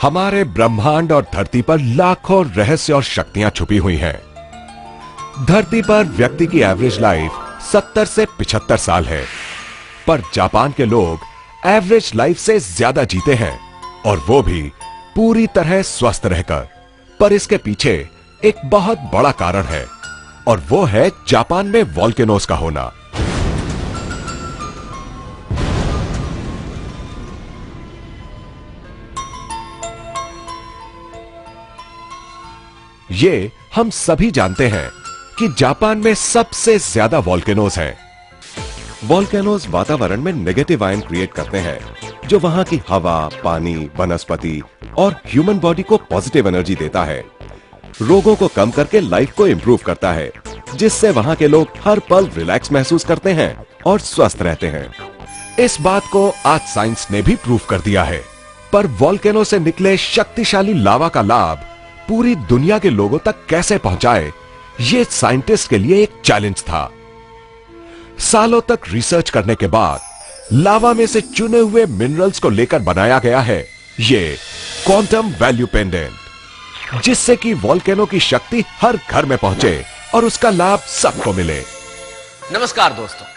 हमारे ब्रह्मांड और धरती पर लाखों रहस्य और शक्तियां छुपी हुई हैं। धरती पर व्यक्ति की एवरेज लाइफ 70 से 75 साल है, पर जापान के लोग एवरेज लाइफ से ज्यादा जीते हैं, और वो भी पूरी तरह स्वस्थ रहकर। पर इसके पीछे एक बहुत बड़ा कारण है, और वो है जापान में वोल्केनोज का होना। ये हम सभी जानते हैं कि जापान में सबसे ज्यादा वोल्केनोज हैं। वोल्केनोज वातावरण में नेगेटिव आयन क्रिएट करते हैं, जो वहां की हवा, पानी, वनस्पति और ह्यूमन बॉडी को पॉजिटिव एनर्जी देता है। रोगों को कम करके लाइफ को इंप्रूव करता है, जिससे वहां के लोग हर पल रिलैक्स महसूस करते हैं और स्वस्थ रहते हैं। इस बात को आज साइंस ने भी प्रूव कर दिया है। पर वोल्केनो से निकले शक्तिशाली लावा का लाभ पूरी दुनिया के लोगों तक कैसे पहुंचाए, ये साइंटिस्ट के लिए एक चैलेंज था। सालों तक रिसर्च करने के बाद लावा में से चुने हुए मिनरल्स को लेकर बनाया गया है ये क्वांटम वैल्यू पेंडेंट, जिससे कि वोल्केनो की शक्ति हर घर में पहुंचे और उसका लाभ सबको मिले। नमस्कार दोस्तों,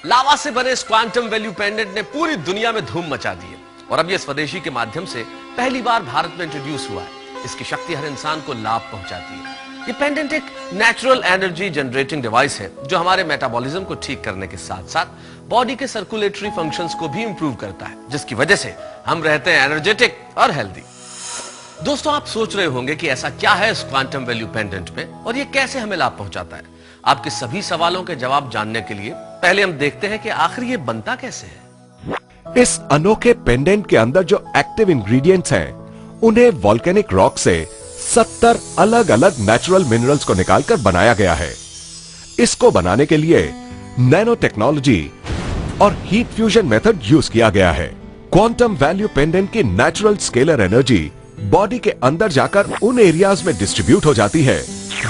लावा से बने इस क्वांटम वैल्यू पेंडेंट ने पूरी दुनिया में धूम मचा दी है, और अब ये स्वदेशी के माध्यम से पहली बार भारत में इंट्रोड्यूस हुआ है। इसकी शक्ति हर इंसान को लाभ पहुंचाती है। ये पेंडेंट एक नेचुरल एनर्जी जनरेटिंग डिवाइस है, जो हमारे मेटाबॉलिज्म को ठीक करने के साथ साथ बॉडी के सर्कुलेटरी फंक्शंस को भी इंप्रूव करता है, जिसकी वजह से हम रहते हैं एनर्जेटिक और हेल्दी। दोस्तों, आप सोच रहे होंगे कि ऐसा क्या है इस क्वांटम वैल्यू पेंडेंट में और ये कैसे हमें लाभ पहुंचाता है। आपके सभी सवालों के जवाब जानने के लिए पहले हम देखते हैं कि आखिर ये बनता कैसे है। इस अनोखे पेंडेंट के अंदर जो एक्टिव इंग्रेडिएंट्स हैं, उन्हें वोल्केनिक रॉक से 70 अलग अलग नेचुरल मिनरल्स को निकालकर बनाया गया है। इसको बनाने के लिए नैनो टेक्नोलॉजी और हीट फ्यूजन मेथड यूज किया गया है। क्वांटम वैल्यू पेंडेंट की नेचुरल स्केलर एनर्जी बॉडी के अंदर जाकर उन एरियाज में डिस्ट्रीब्यूट हो जाती है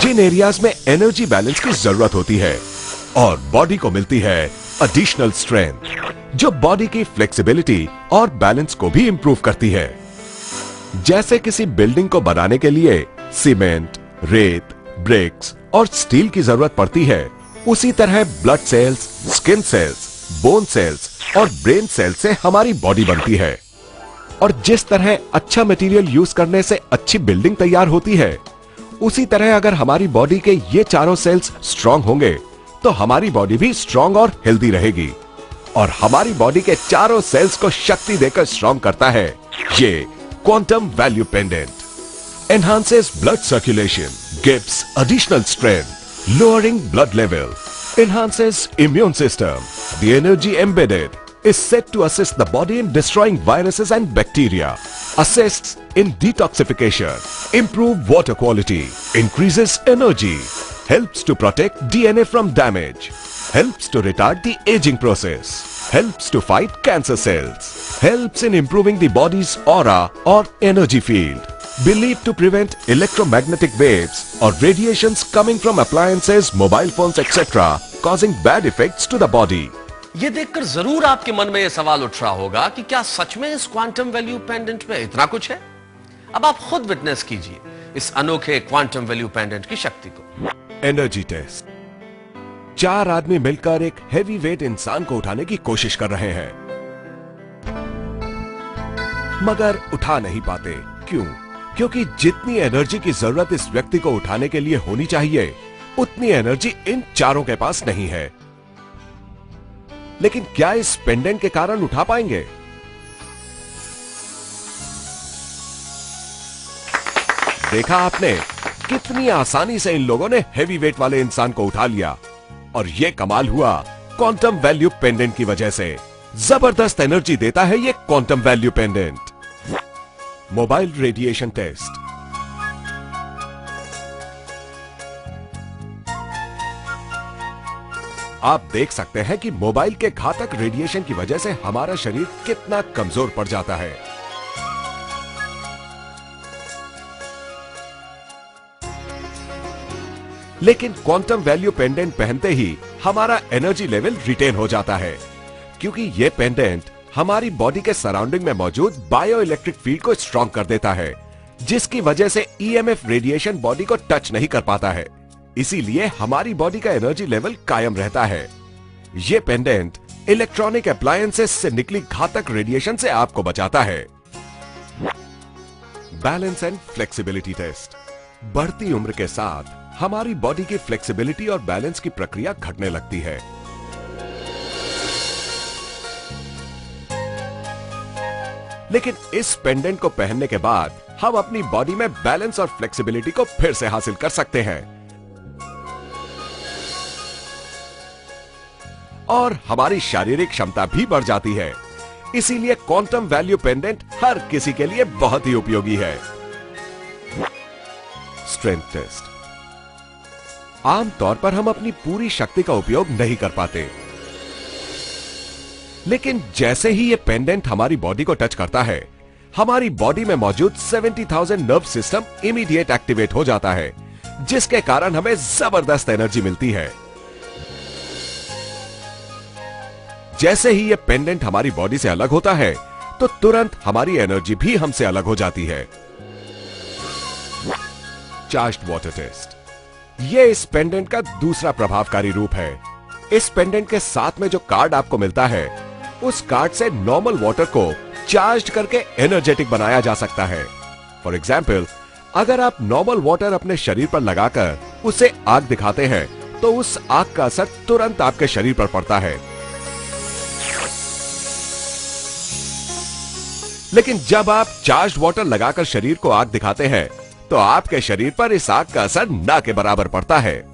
जिन एरियाज में एनर्जी बैलेंस की जरूरत होती है, और बॉडी को मिलती है एडिशनल स्ट्रेंथ, जो बॉडी की फ्लेक्सिबिलिटी और बैलेंस को भी इंप्रूव करती है। जैसे किसी बिल्डिंग को बनाने के लिए सीमेंट, रेत, ब्रिक्स और स्टील की जरूरत पड़ती है, उसी तरह blood cells, skin cells, bone cells और ब्रेन सेल्स से हमारी बॉडी बनती है। और जिस तरह अच्छा मटेरियल यूज करने से अच्छी बिल्डिंग तैयार होती है, उसी तरह अगर हमारी बॉडी के ये चारों सेल्स स्ट्रांग होंगे तो हमारी बॉडी भी स्ट्रांग और हेल्दी रहेगी। और हमारी बॉडी के चारों सेल्स को शक्ति देकर स्ट्रांग करता है ये quantum value pendant. Enhances blood circulation, gives additional strength, lowering blood level, enhances immune system. The energy embedded is said to assist the body in destroying viruses and bacteria, assists in detoxification, improve water quality, increases energy, helps to protect DNA from damage, helps to retard the aging process, helps to fight cancer cells, helps in improving the body's aura or energy field, believed to prevent electromagnetic waves or radiations coming from appliances, mobile phones, etc., causing bad effects to the body. ये देखकर जरूर आपके मन में यह सवाल उठ रहा होगा कि क्या सच में इस क्वांटम वैल्यू पेंडेंट में इतना कुछ है। अब आप खुद विटनेस कीजिए इस अनोखे क्वांटम वैल्यू पेंडेंट की शक्ति को। Energy test. 4 आदमी मिलकर एक हैवी वेट इंसान को उठाने की कोशिश कर रहे हैं, मगर उठा नहीं पाते। क्यों? क्योंकि जितनी एनर्जी की जरूरत इस व्यक्ति को उठाने के लिए होनी चाहिए, उतनी एनर्जी इन चारों के पास नहीं है। लेकिन क्या इस पेंडेंट के कारण उठा पाएंगे? देखा आपने कितनी आसानी से इन लोगों ने हैवी वेट वाले इंसान को उठा लिया, और यह कमाल हुआ क्वांटम वैल्यू पेंडेंट की वजह से। जबरदस्त एनर्जी देता है ये quantum value pendant. Mobile radiation test. आप देख सकते हैं कि मोबाइल के घातक रेडिएशन की वजह से हमारा शरीर कितना कमजोर पड़ जाता है। लेकिन क्वांटम वैल्यू पेंडेंट पहनते ही हमारा एनर्जी लेवल रिटेन हो जाता है, क्योंकि यह पेंडेंट हमारी बॉडी के सराउंडिंग में मौजूद बायो इलेक्ट्रिक फील्ड को स्ट्रॉन्ग कर देता है, जिसकी वजह से ईएमएफ रेडिएशन बॉडी को टच नहीं कर पाता है। इसीलिए हमारी बॉडी का एनर्जी लेवल कायम रहता है। ये पेंडेंट इलेक्ट्रॉनिक अप्लायंसेस से निकली घातक रेडिएशन से आपको बचाता है। Balance and flexibility test. बढ़ती उम्र के साथ हमारी बॉडी की फ्लेक्सिबिलिटी और बैलेंस की प्रक्रिया घटने लगती है। लेकिन इस पेंडेंट को पहनने के बाद हम अपनी बॉडी में बैलेंस और फ्लेक्सिबिलिटी को फिर से हासिल कर सकते हैं और हमारी शारीरिक क्षमता भी बढ़ जाती है। इसीलिए क्वांटम वैल्यू पेंडेंट हर किसी के लिए बहुत ही उपयोगी है। Strength test. आमतौर पर हम अपनी पूरी शक्ति का उपयोग नहीं कर पाते, लेकिन जैसे ही ये पेंडेंट हमारी बॉडी को टच करता है, हमारी बॉडी में मौजूद 70,000 नर्व सिस्टम इमीडिएट एक्टिवेट हो जाता है, जिसके कारण हमें जबरदस्त एनर्जी मिलती है। जैसे ही ये पेंडेंट हमारी बॉडी से अलग होता है, तो तुरंत हमारी एनर्जी भी हमसे अलग हो जाती है। Charged water test. ये इस पेंडेंट का दूसरा प्रभावकारी रूप है। इस पेंडेंट के साथ में जो कार्ड आपको मिलता है, उस कार्ड से नॉर्मल वाटर को चार्ज करके एनर्जेटिक बनाया जा सकता है। फॉर एग्जाम्पल, अगर आप नॉर्मल वाटर अपने शरीर पर लगाकर उसे आग दिखाते हैं, तो उस आग का असर तुरंत आपके शरीर पर पड़ता है। लेकिन जब आप चार्ज्ड वाटर लगाकर शरीर को आग दिखाते हैं, तो आपके शरीर पर इस आग का असर ना के बराबर पड़ता है।